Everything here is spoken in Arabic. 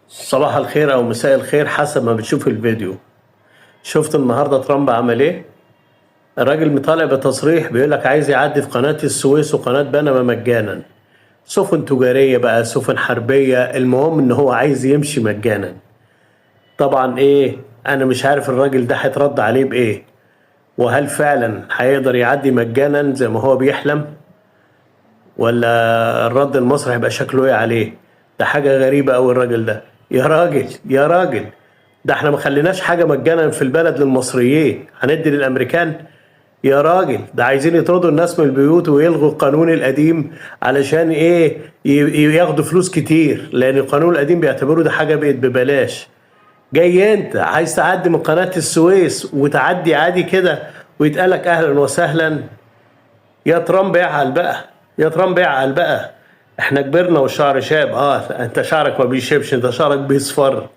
صباح الخير او مساء الخير حسب ما بتشوف الفيديو. شفت النهارده ترامب عمل ايه؟ الراجل مطالع بتصريح بيقول لك عايز يعدي في قناة السويس وقناة بنما مجانا. سفن تجارية بقى، سفن حربية، المهم ان هو عايز يمشي مجانا. طبعا ايه، انا مش عارف الراجل ده هيترد عليه بايه، وهل فعلا هيقدر يعدي مجانا زي ما هو بيحلم، ولا الرد المصري هيبقى شكله ايه عليه؟ ده حاجة غريبة أوي الراجل ده. يا راجل يا راجل، ده احنا ما خليناش حاجة مجانا في البلد للمصريين، هندي للأمريكان؟ يا راجل، ده عايزين يطردوا الناس من البيوت ويلغوا القانون القديم علشان ايه؟ ياخدوا فلوس كتير، لأن القانون القديم بيعتبروه ده حاجة بقت ببلاش. جاي انت عايز تعدي من قناة السويس وتعدي عادي كده ويتقالك أهلا وسهلا؟ يا ترامب اعقل بقى، يا ترامب اعقل بقى. احنا كبرنا والشعر شاب. انت شعرك ما بيشيبش، انت شعرك بيصفر.